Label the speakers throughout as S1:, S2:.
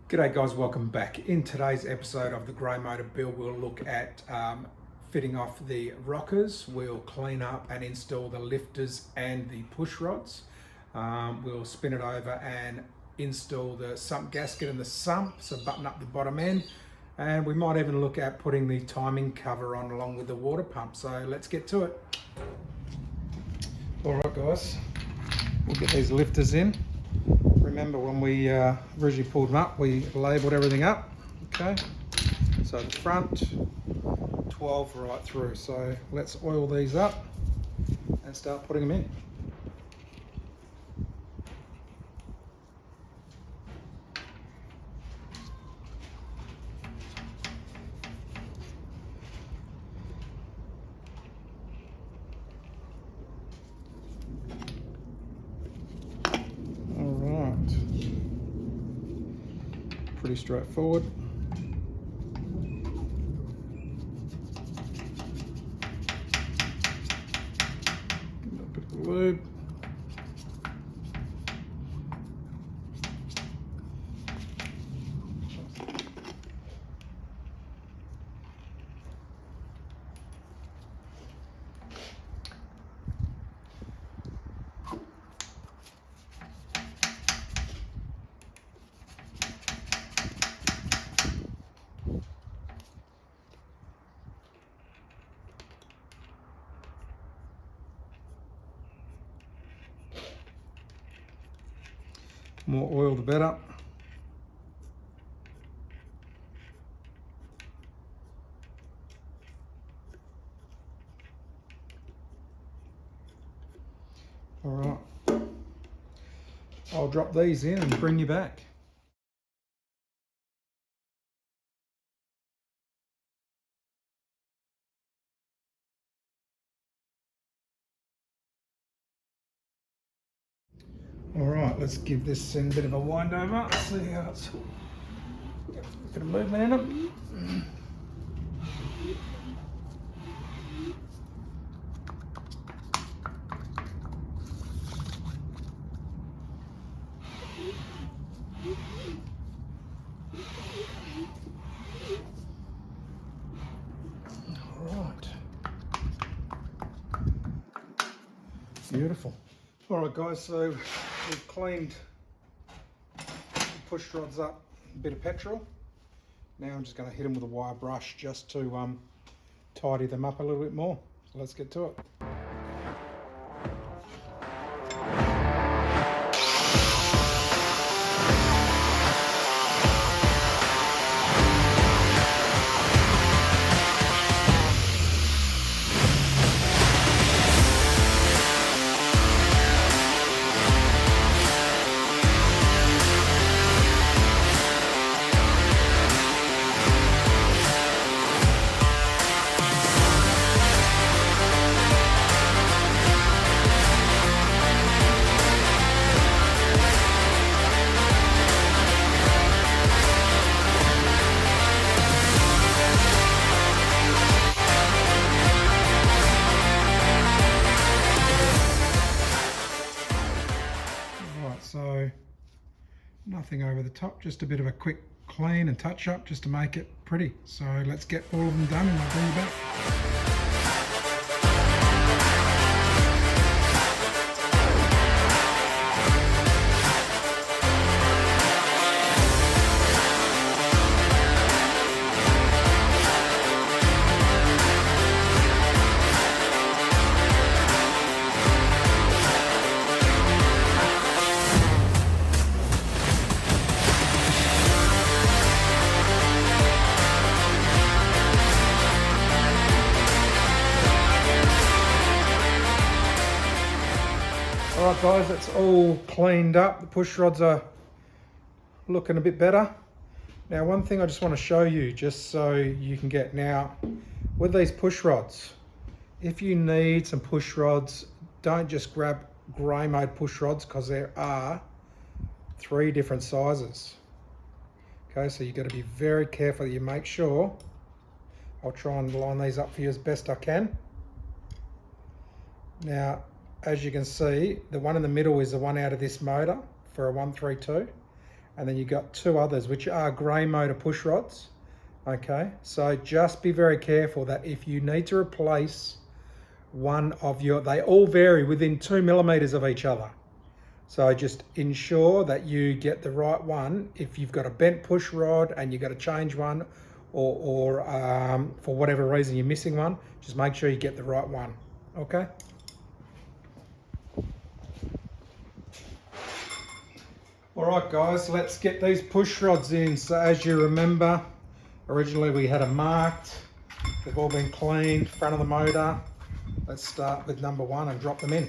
S1: G'day guys, welcome back. In today's episode of the Grey Motor build, we'll look at fitting off the rockers. We'll clean up and install the lifters and the push rods. We'll spin it over and install the sump gasket and the sump, so button up the bottom end. And we might even look at putting the timing cover on along with the water pump. So let's get to it. All right guys, we'll get these lifters in. Remember when we originally pulled them up, we labelled everything up, okay? So the front, 12 right through. So let's oil these up and start putting them in. Pretty straightforward. A little bit of lube. More oil the better. All right, I'll drop these in and bring you back. All right, let's give this thing a bit of a wind over. See how it's got a bit of movement in it. All right, beautiful. All right guys, so we've cleaned the push rods up, a bit of petrol. Now I'm just going to hit them with a wire brush just to tidy them up a little bit more. So let's get to it. So nothing over the top, just a bit of a quick clean and touch up just to make it pretty. So let's get all of them done and I'll bring you back. Alright guys, it's all cleaned up. The push rods are looking a bit better. Now one thing I just want to show you, just so you can get, now with these push rods, if you need some push rods, don't just grab grey mode push rods, because there are 3 different sizes. Okay, so you've got to be very careful that you make sure. I'll try and line these up for you as best I can. Now, as you can see, the one in the middle is the one out of this motor for a 132, and then you've got two others, which are grey motor push rods. Okay, so just be very careful that if you need to replace one of your, they all vary within 2 millimeters of each other. So just ensure that you get the right one. If you've got a bent push rod and you've got to change one, or for whatever reason you're missing one, just make sure you get the right one, okay? All right guys, let's get these push rods in. So as you remember, originally we had them marked. They've all been cleaned, front of the motor. Let's start with number 1 and drop them in.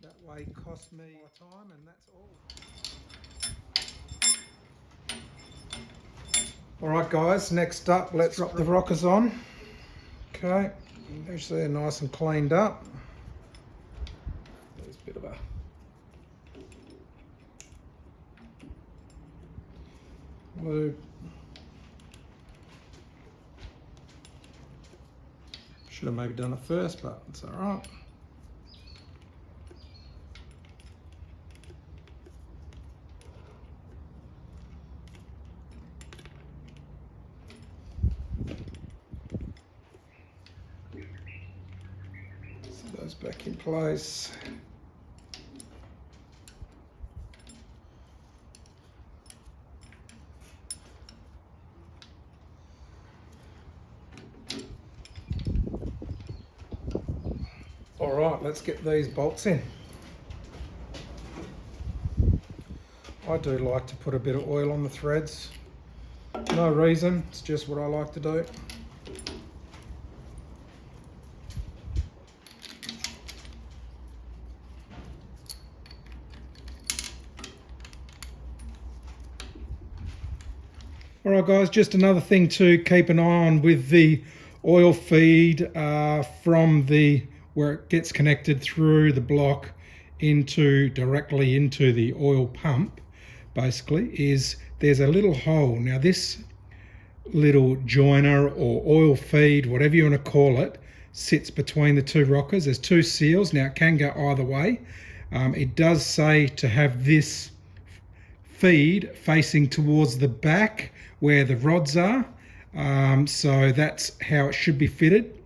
S1: That way cost me more time, and that's all. All right guys, next up, let's drop the rockers on. Okay, there's they're nice and cleaned up. There's a bit of a lube. Should have maybe done it first, but it's all right. So those back in place. All right, let's get these bolts in. I do like to put a bit of oil on the threads. No reason, it's just what I like to do. All right guys, just another thing to keep an eye on with the oil feed from the where it gets connected through the block directly into the oil pump, basically, is there's a little hole. Now this little joiner or oil feed, whatever you want to call it, sits between the two rockers. There's two seals. Now it can go either way. It does say to have this feed facing towards the back where the rods are, so that's how it should be fitted.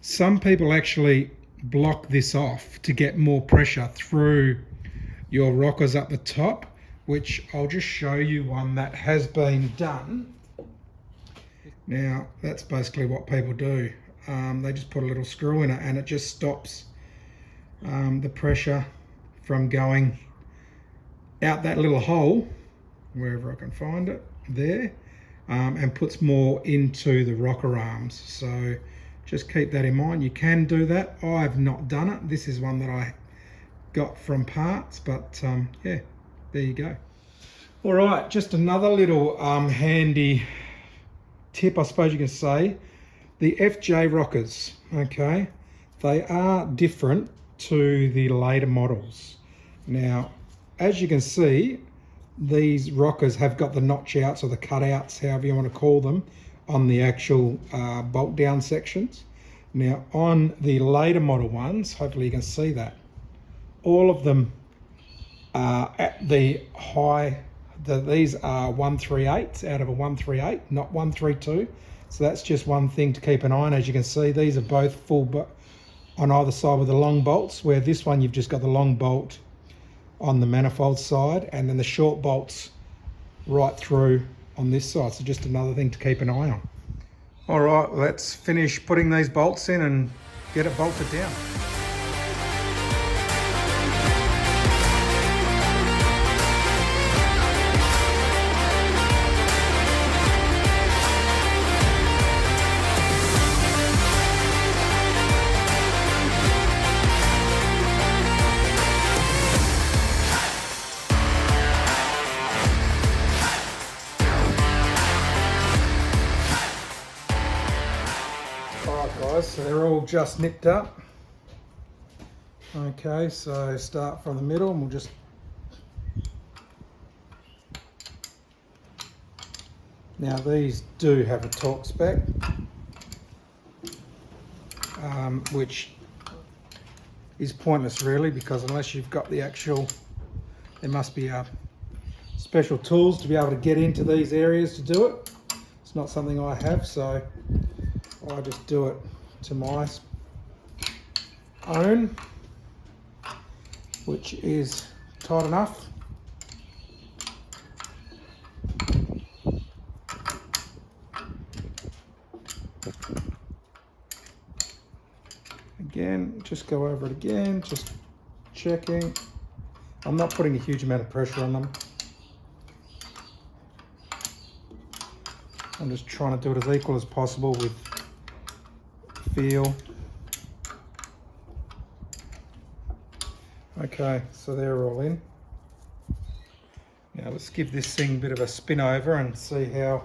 S1: Some people actually block this off to get more pressure through your rockers up the top, which I'll just show you one that has been done. Now that's basically what people do. They just put a little screw in it and it just stops the pressure from going out that little hole, wherever I can find it, there, and puts more into the rocker arms. So just keep that in mind. You can do that. I've not done it. This is one that I got from parts, but yeah, there you go. All right, just another little handy tip, I suppose you can say. The FJ rockers, okay, they are different to the later models. Now, as you can see, these rockers have got the notch outs or the cutouts, however you want to call them, on the actual bolt down sections. Now on the later model ones, hopefully you can see that, all of them are at the high, these are 138 out of a 138, not 132. So that's just one thing to keep an eye on. As you can see, these are both full on either side with the long bolts, where this one you've just got the long bolt on the manifold side and then the short bolts right through on this side. So just another thing to keep an eye on. All right, let's finish putting these bolts in and get it bolted down. So they're all just nipped up. Okay, so start from the middle and we'll just Now these do have a torque spec, which is pointless really, because unless you've got the actual, there must be special tools to be able to get into these areas to do it. It's not something I have, so I just do it to my own, which is tight enough. Again, just go over it again, just checking. I'm not putting a huge amount of pressure on them. I'm just trying to do it as equal as possible with feel. Okay, so they're all in. Now let's give this thing a bit of a spin over and see how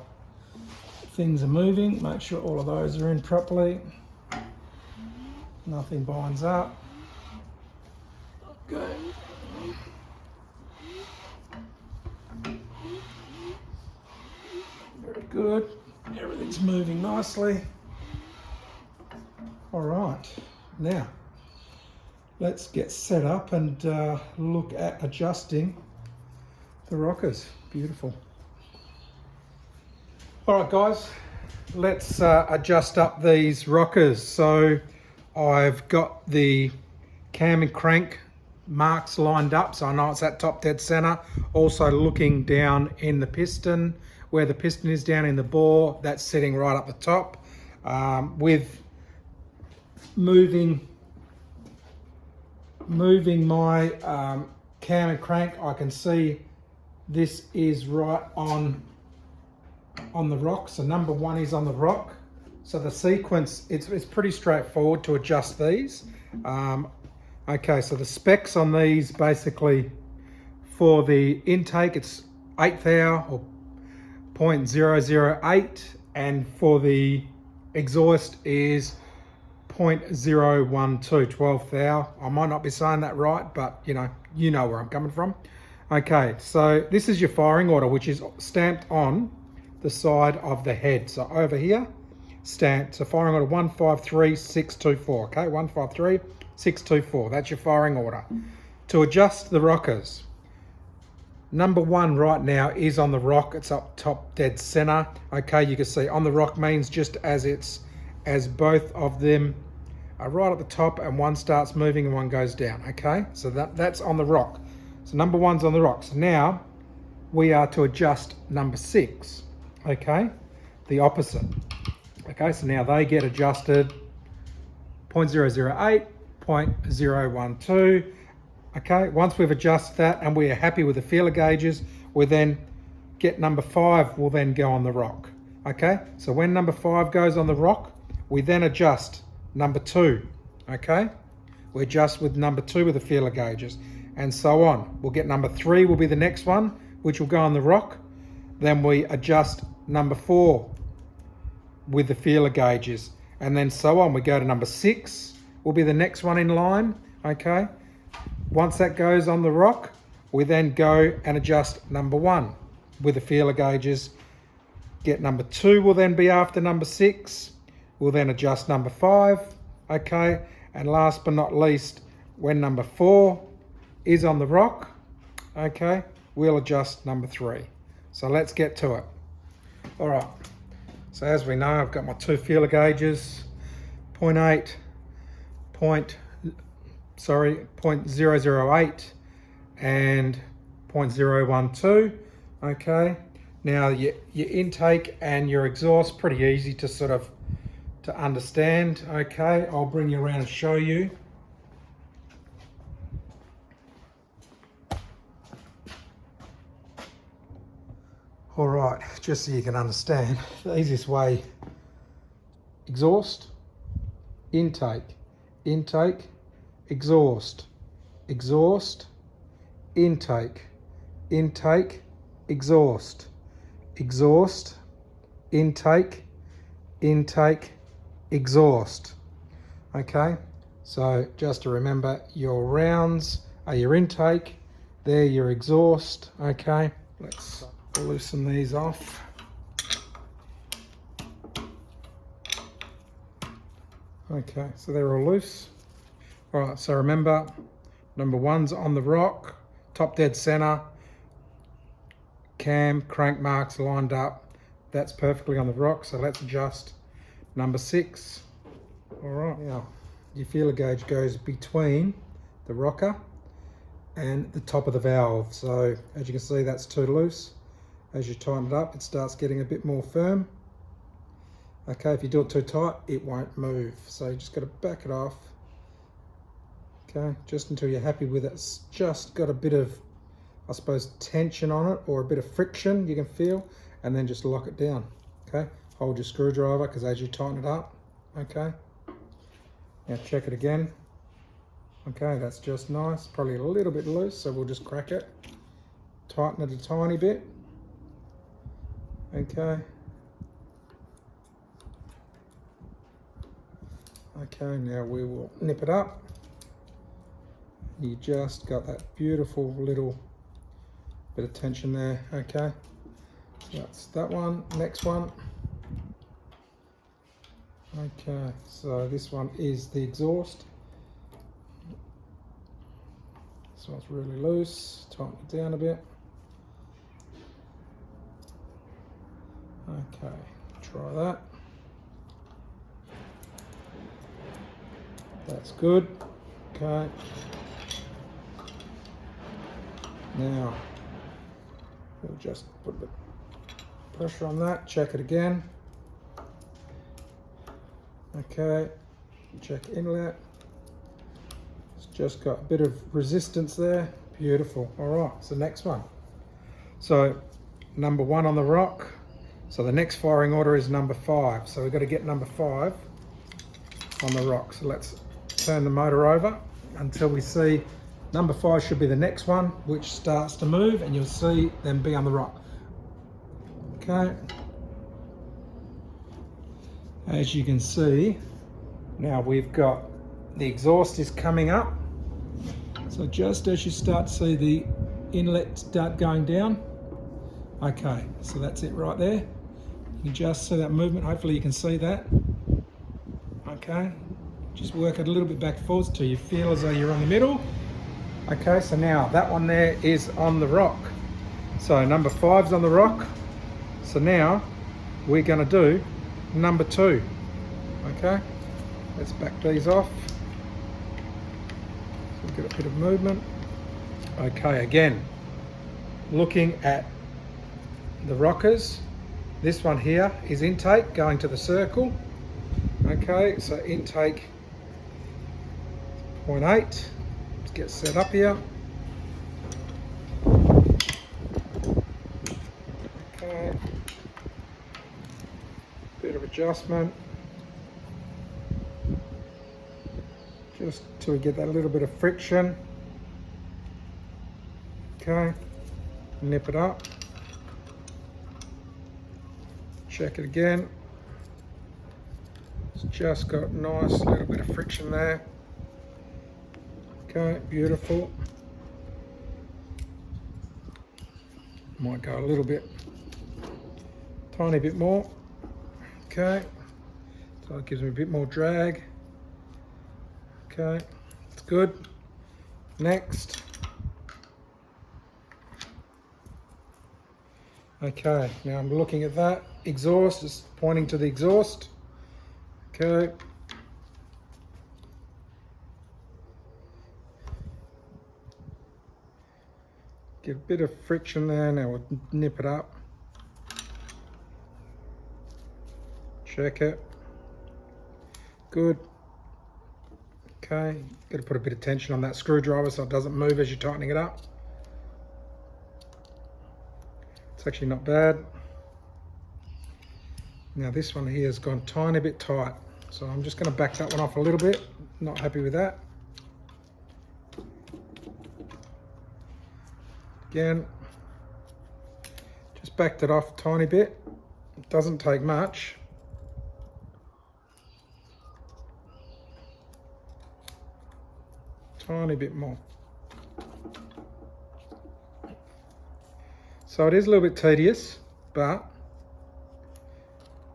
S1: things are moving. Make sure all of those are in properly. Nothing binds up. Okay. Very good. Everything's moving nicely. All right. Now, let's get set up and look at adjusting the rockers. Beautiful. All right, guys. Let's adjust up these rockers. So I've got the cam and crank marks lined up, so I know it's at top dead center. Also looking down in the piston, where the piston is down in the bore, that's sitting right up the top. With moving my cam and crank, I can see this is right on the rock. So number one is on the rock. So the sequence, it's pretty straightforward to adjust these. Okay, so the specs on these, basically for the intake, it's 1/8 thou or 0.008, and for the exhaust is 0.012, 12 thou. I might not be saying that right, but you know where I'm coming from. Okay, so this is your firing order, which is stamped on the side of the head. So over here, stamped, so firing order 153624, okay, 153624, that's your firing order. To adjust the rockers, number one right now is on the rock, it's up top dead center. Okay, you can see on the rock means just as both of them are right at the top and one starts moving and one goes down. Okay, so that's on the rock. So number one's on the rock. So now we are to adjust number 6, okay, the opposite. Okay, so now they get adjusted 0.008, 0.012. Okay, once we've adjusted that and we are happy with the feeler gauges, we then get number 5 will then go on the rock. Okay, so when number 5 goes on the rock, we then adjust number 2. Okay, we adjust with number 2 with the feeler gauges, and so on. We'll get number 3 will be the next one, which will go on the rock. Then we adjust number 4 with the feeler gauges, and then so on. We go to number 6 will be the next one in line. Okay, once that goes on the rock, we then go and adjust number 1 with the feeler gauges. Get number 2 will then be after number 6. We'll then adjust number 5. Okay, and last but not least, when number 4 is on the rock, okay, we'll adjust number 3. So let's get to it. All right, so as we know, I've got my 2 feeler gauges, 0.008 and 0.012. Okay, now your intake and your exhaust, pretty easy to sort of to understand. Okay, I'll bring you around and show you. All right, just so you can understand, the easiest way: exhaust, intake, intake, exhaust, exhaust, intake, intake, exhaust, exhaust, intake, intake, exhaust. Okay, so just to remember, your rounds are your intake, they're your exhaust. Okay, let's loosen these off. Okay, so they're all loose. All right, so remember, number 1's on the rock, top dead center, cam, crank marks lined up. That's perfectly on the rock, so let's adjust number 6. All right, now your feeler gauge goes between the rocker and the top of the valve. So as you can see, that's too loose. As you tighten it up, it starts getting a bit more firm. Okay, if you do it too tight, it won't move. So you just got to back it off. Okay, just until you're happy with it. It's just got a bit of, I suppose, tension on it, or a bit of friction you can feel, and then just lock it down. Okay, hold your screwdriver, because as you tighten it up, okay, now check it again. Okay, that's just nice, probably a little bit loose, so we'll just crack it, tighten it a tiny bit. Okay, now we will nip it up. You just got that beautiful little bit of tension there. Okay, that's that one. Next one. Okay, so this one is the exhaust. This one's really loose. Tighten it down a bit. Okay, try that. That's good. Okay. Now, we'll just put a bit of pressure on that, check it again. Okay, check inlet. It's just got a bit of resistance there. Beautiful. All right, so next one. So number 1 on the rock. So the next firing order is number 5. So we've got to get number 5 on the rock. So let's turn the motor over until we see number 5 should be the next one, which starts to move, and you'll see them be on the rock. Okay. As you can see, now we've got the exhaust is coming up. So just as you start to see the inlet start going down. Okay, so that's it right there. You can just see that movement. Hopefully you can see that. Okay, just work it a little bit back forwards till you feel as though you're on the middle. Okay, so now that one there is on the rock. So number 5's on the rock. So now we're going to do number 2. Okay, let's back these off. So get a bit of movement. Okay, again, looking at the rockers, this one here is intake going to the circle. Okay, so intake 0.8. Get set up here. Okay, bit of adjustment, just till we get that little bit of friction. Okay, nip it up, check it again. It's just got nice little bit of friction there. Okay, beautiful. Might go a little bit, tiny bit more. Okay, so it gives me a bit more drag. Okay, it's good. Next. Okay, now I'm looking at that exhaust, just pointing to the exhaust. Okay. Get a bit of friction there. Now we'll nip it up. Check it. Good. Okay, got to put a bit of tension on that screwdriver so it doesn't move as you're tightening it up. It's actually not bad. Now this one here has gone a tiny bit tight, so I'm just going to back that one off a little bit. Not happy with that. Again, just backed it off a tiny bit. It doesn't take much. Tiny bit more. So it is a little bit tedious, but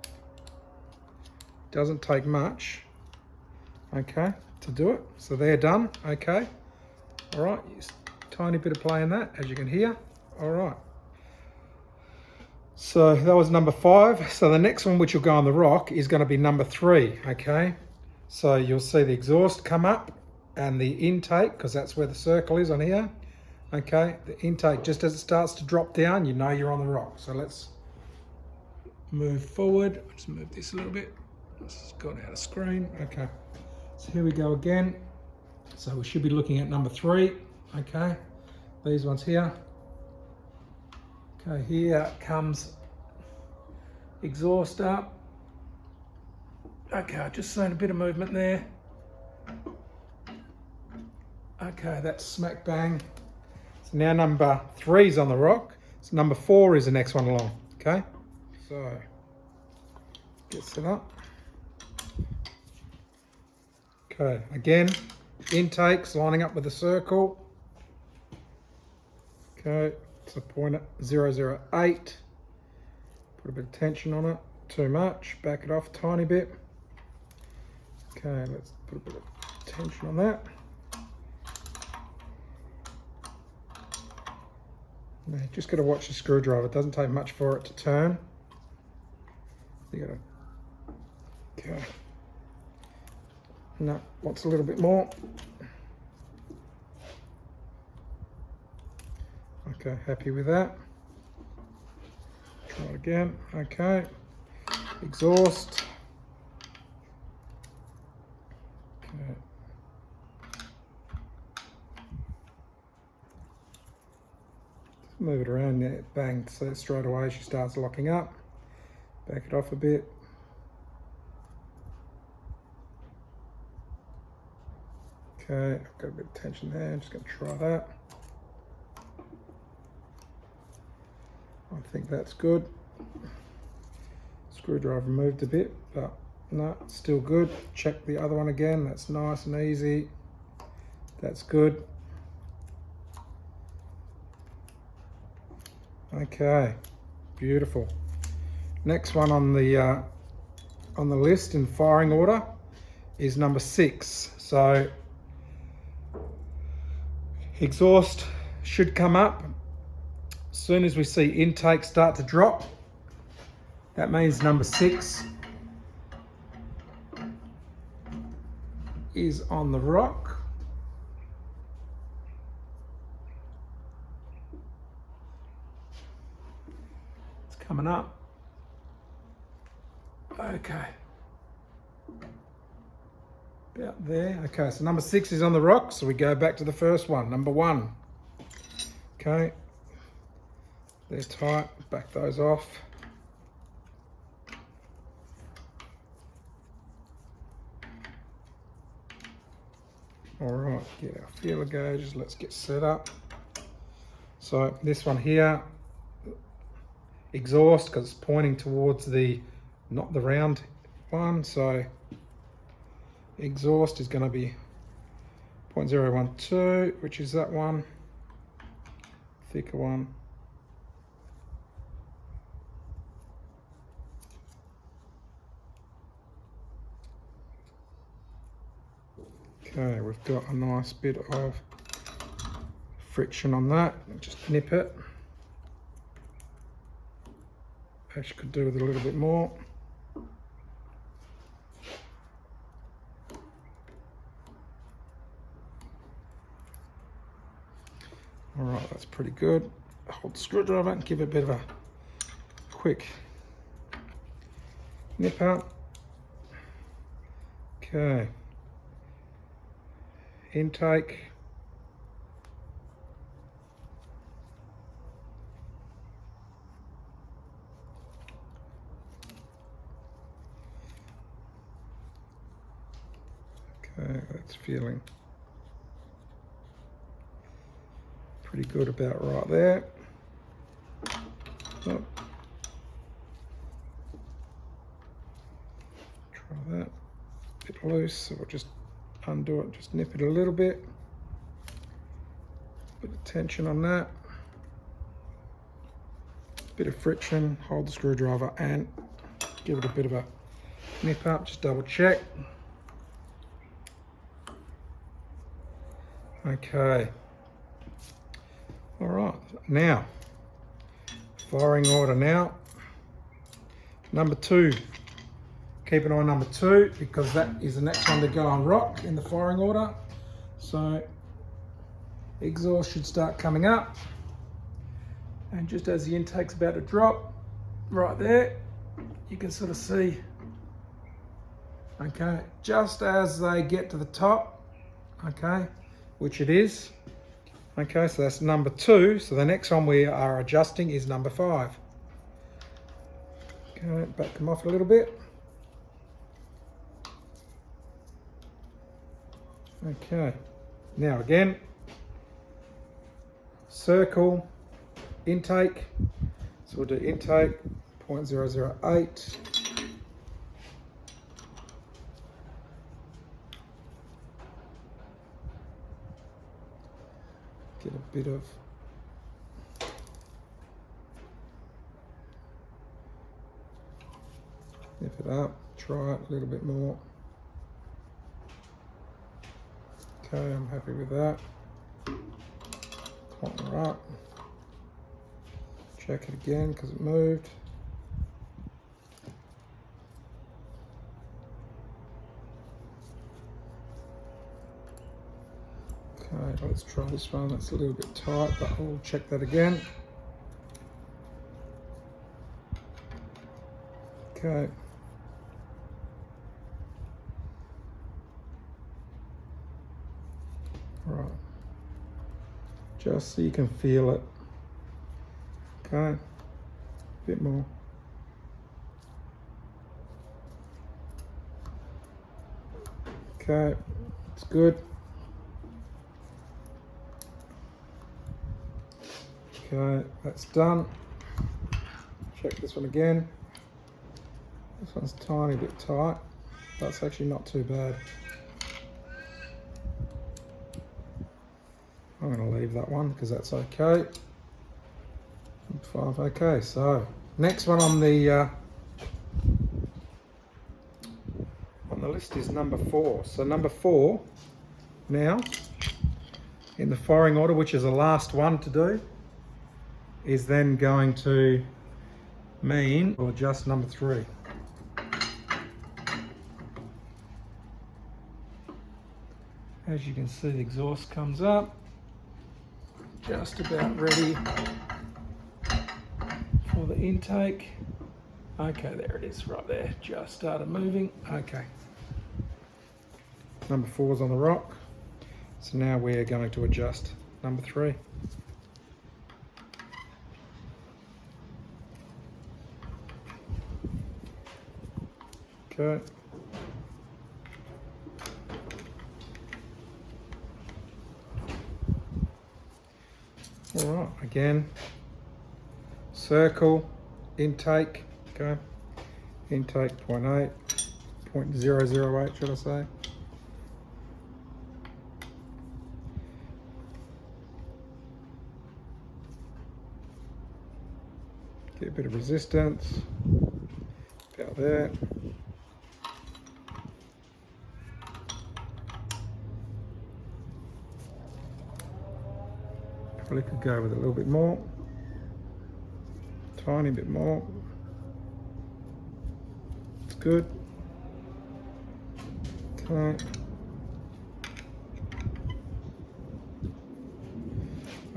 S1: it doesn't take much. okay, to do it. So they're done, okay. All right, just tiny bit of play in that, as you can hear. All right. So that was number 5. So the next one, which will go on the rock, is going to be number 3, okay. So you'll see the exhaust come up and the intake, because that's where the circle is on here. Okay, the intake, just as it starts to drop down, you know you're on the rock. So let's move forward. Just move this a little bit. It's gone out of screen. Okay, so here we go again. So we should be looking at number 3. Okay, these ones here. Okay, here comes exhaust up. Okay, I've just seen a bit of movement there. Okay, that's smack bang. So now number 3 is on the rock. So number 4 is the next one along. Okay, so get set up. Okay, again, intakes lining up with the circle. Okay, it's a point at 008. Put a bit of tension on it. Too much. Back it off a tiny bit. Okay, let's put a bit of tension on that. Now, you just got to watch the screwdriver. It doesn't take much for it to turn. You got to. Okay. No, wants a little bit more. Okay, happy with that. Try it again. Okay. Exhaust. Okay. Just move it around there. Bang. So straight away she starts locking up. Back it off a bit. Okay, I've got a bit of tension there. I'm just going to try that. I think that's good. Screwdriver moved a bit, but no, it's still good. Check the other one again. That's nice and easy. That's good. Okay, beautiful. Next one on the list in firing order is number 6. So exhaust should come up. As soon as we see intake start to drop, that means number 6 is on the rock. It's coming up. Okay. About there. Okay, so number 6 is on the rock, so we go back to the first one, number 1. Okay. They're tight, back those off. All right, get our feeler gauges, let's get set up. So this one here, exhaust, because it's pointing towards not the round one, so exhaust is going to be 0.012, which is that one, thicker one. Okay, we've got a nice bit of friction on that. Just nip it. Actually could do with a little bit more. All right, that's pretty good. Hold the screwdriver and give it a bit of a quick nip out. Okay. Intake. Okay, that's feeling pretty good about right there. Oh. Try that. A bit loose, so we'll just undo it, just nip it a little bit. Bit of tension on that. Bit of friction, hold the screwdriver and give it a bit of a nip up, just double check. Okay. All right, now, firing order now. Number 2. Keep an eye on number 2 because that is the next one to go on rock in the firing order. So exhaust should start coming up. And just as the intake's about to drop, right there, you can sort of see, okay, just as they get to the top, okay, which it is. Okay, so that's number 2. So the next one we are adjusting is number 5. Okay, back them off a little bit. Okay, now again, circle, intake. So we'll do intake 0.008. Get a bit of nip it up, try it a little bit more. Okay, I'm happy with that. Tighten her up. Check it again because it moved. Okay, let's try this one. That's a little bit tight, but I'll check that again. Okay. Right. Just so you can feel it. Okay. A bit more. Okay, it's good. Okay, that's done. Check this one again. This one's a tiny bit tight. That's actually not too bad. I'm going to leave that one because that's okay. 5, okay. So next one on the list is number 4. So number 4 now in the firing order, which is the last one to do, is then going to mean we'll adjust number 3. As you can see, the exhaust comes up, just about ready for the intake. Okay, there it is right there, just started moving. Okay, number 4 is on the rock, so now we're going to adjust number 3. Okay. All right, again, circle, intake, okay, intake 0.8, 0.008 should I say. Get a bit of resistance, about there. Probably could go with a little bit more, tiny bit more. It's good. Okay.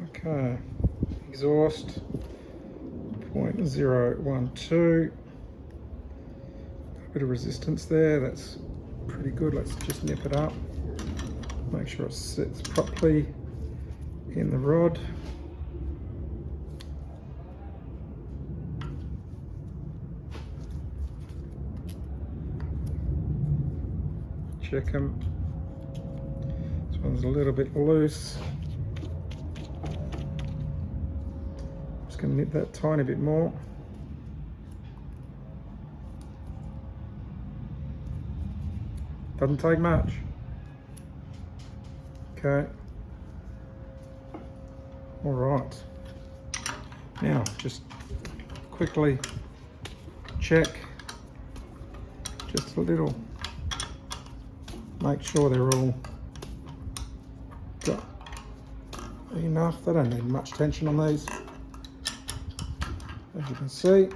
S1: Okay. Exhaust 0.012. A bit of resistance there. That's pretty good. Let's just nip it up. Make sure it sits properly in the rod. Check them. This one's a little bit loose. Just going to nip that tiny bit more. Doesn't take much. Okay. All right. Now, just quickly check. Just a little. Make sure they're all got be enough. They don't need much tension on these, as you can see.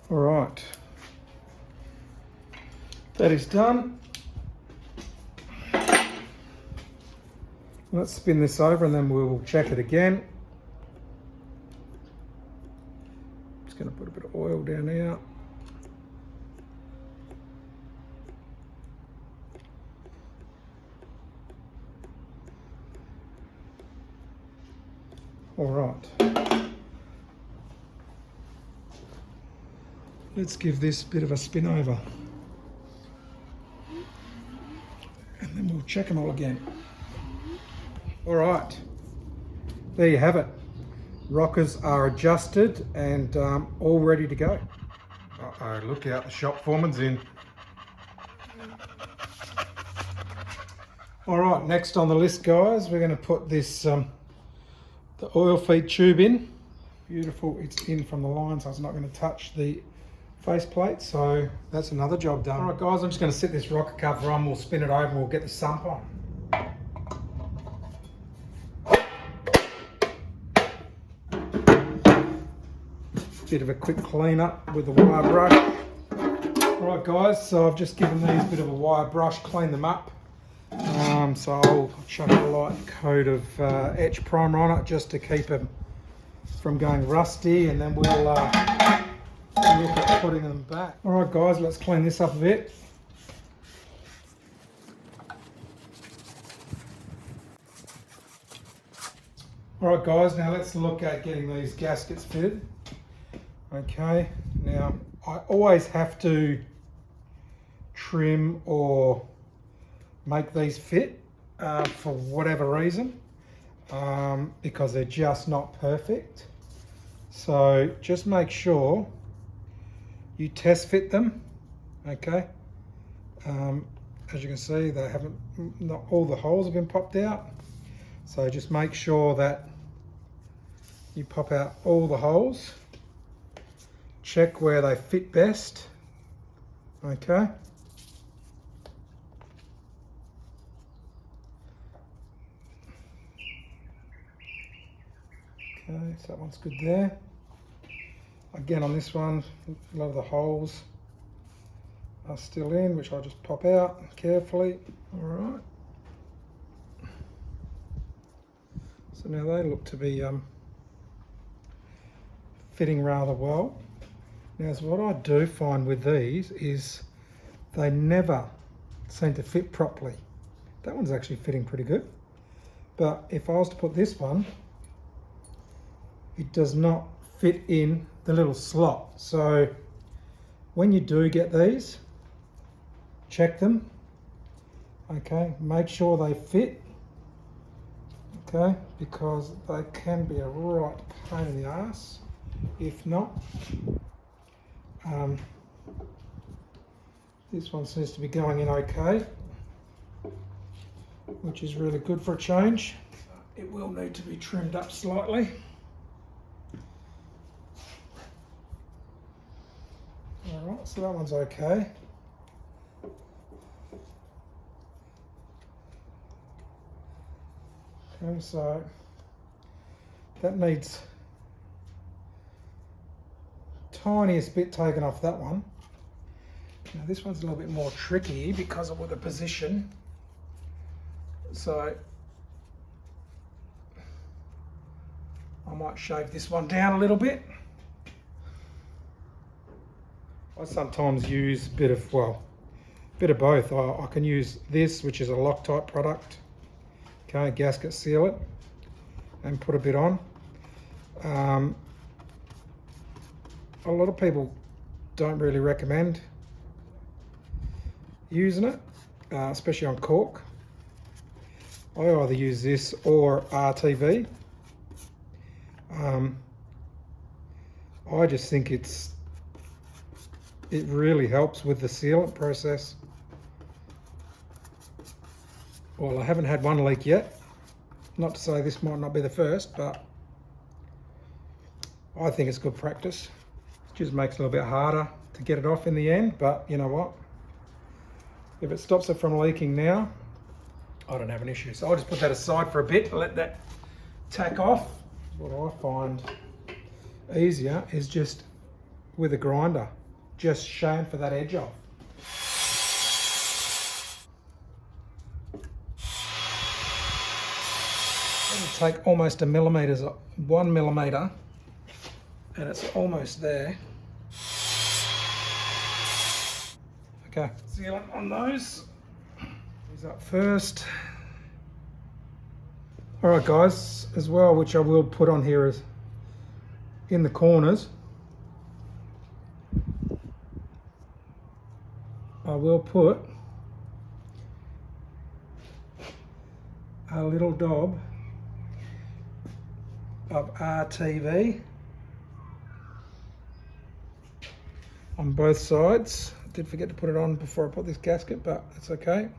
S1: All right, that is done. Let's spin this over and then we'll check it again. Just going to put a bit of oil down here. All right. Let's give this a bit of a spin over. And then we'll check them all again. All right, there you have it. Rockers are adjusted and all ready to go. Uh-oh, look out, the shop foreman's in. All right, next on the list, guys, we're going to put this, the oil feed tube in. Beautiful, it's in from the line, so it's not going to touch the faceplate, so that's another job done. All right, guys, I'm just going to set this rocker cover on, we'll spin it over and we'll get the sump on. Bit of a quick clean up with the wire brush. Alright guys, so I've just given these a bit of a wire brush, clean them up. So I'll chuck a light coat of etch primer on it just to keep them from going rusty, and then we'll look at putting them back. Alright guys, let's clean this up a bit. Alright guys, now let's look at getting these gaskets fitted. Okay, now I always have to trim or make these fit for whatever reason, because they're just not perfect. So just make sure you test fit them, okay? As you can see, they haven't, not all the holes have been popped out. So just make sure that you pop out all the holes. Check where they fit best, okay? Okay, so that one's good there. Again, on this one, a lot of the holes are still in, which I'll just pop out carefully. All right. So now they look to be fitting rather well. Now, so what I do find with these is they never seem to fit properly. That one's actually fitting pretty good. But if I was to put this one, it does not fit in the little slot. So when you do get these, check them. Okay, make sure they fit. Okay, because they can be a right pain in the ass if not. This one seems to be going in okay, which is really good for a change. It will need to be trimmed up slightly. Alright, so that one's okay. Okay, so that needs tiniest bit taken off that one. Now this one's a little bit more tricky because of the position. So I might shave this one down a little bit. I sometimes use a bit of, well, bit of both. I can use this, which is a Loctite product. Okay, gasket seal it and put a bit on. A lot of people don't really recommend using it, especially on cork. I either use this or RTV. I just think it really helps with the sealant process. Well, I haven't had one leak yet. Not to say this might not be the first, but I think it's good practice. It just makes it a little bit harder to get it off in the end, but you know what? If it stops it from leaking now, I don't have an issue. So I'll just put that aside for a bit and let that tack off. What I find easier is just with a grinder, just chamfer that edge off. It'll take almost 1 millimetre, and it's almost there. Okay, sealant on those. These up first. All right, guys, as well, which I will put on here is in the corners. I will put a little daub of RTV on both sides. I did forget to put it on before I put this gasket, but it's okay.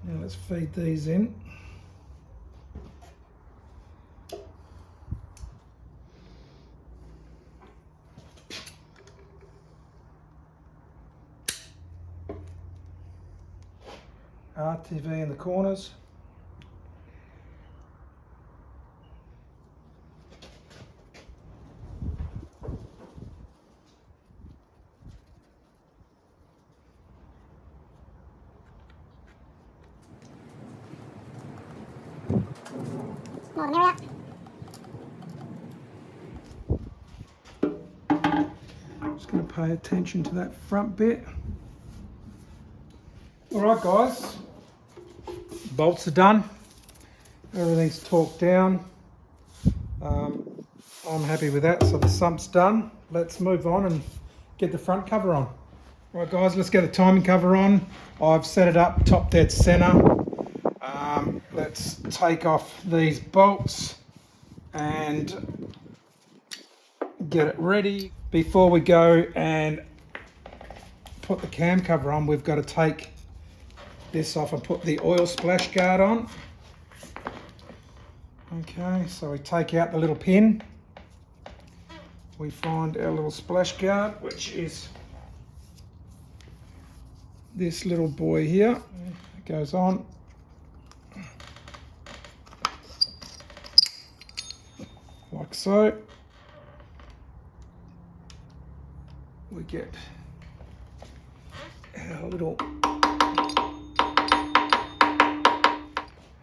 S1: Now let's feed these in. RTV in the corners.
S2: More the merrier.
S1: Just going to pay attention to that front bit. All right, guys, bolts are done. Everything's torqued down. I'm happy with that. So the sump's done. Let's move on and get the front cover on. Right, guys, let's get the timing cover on. I've set it up top dead center. Let's take off these bolts and get it ready. Before we go and put the cam cover on, we've got to take this off and put the oil splash guard on. Okay, so we take out the little pin. We find our little splash guard, which is this little boy here. It goes on. Like so. We get our little,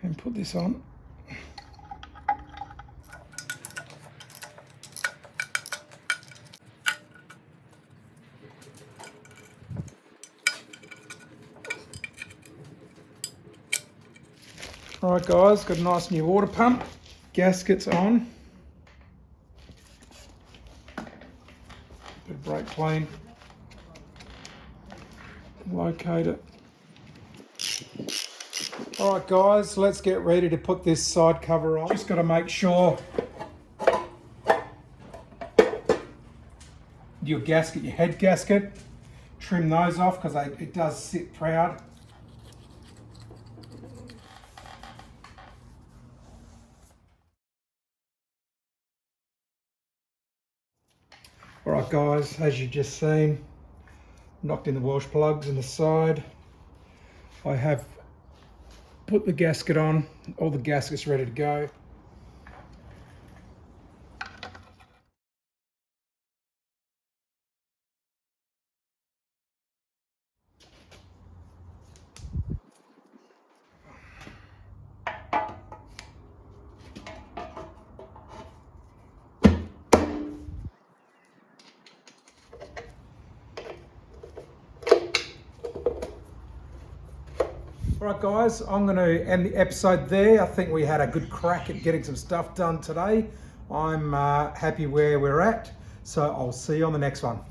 S1: and put this on. All right, guys, got a nice new water pump. Gaskets on. Bit of brake clean. Locate it. All right, guys, let's get ready to put this side cover on. Just got to make sure your gasket, your head gasket, trim those off because it does sit proud. All right, guys, as you've just seen, knocked in the Welsh plugs in the side. I have put the gasket on, all the gaskets ready to go. Alright guys, I'm going to end the episode there. I think we had a good crack at getting some stuff done today. I'm happy where we're at, so I'll see you on the next one.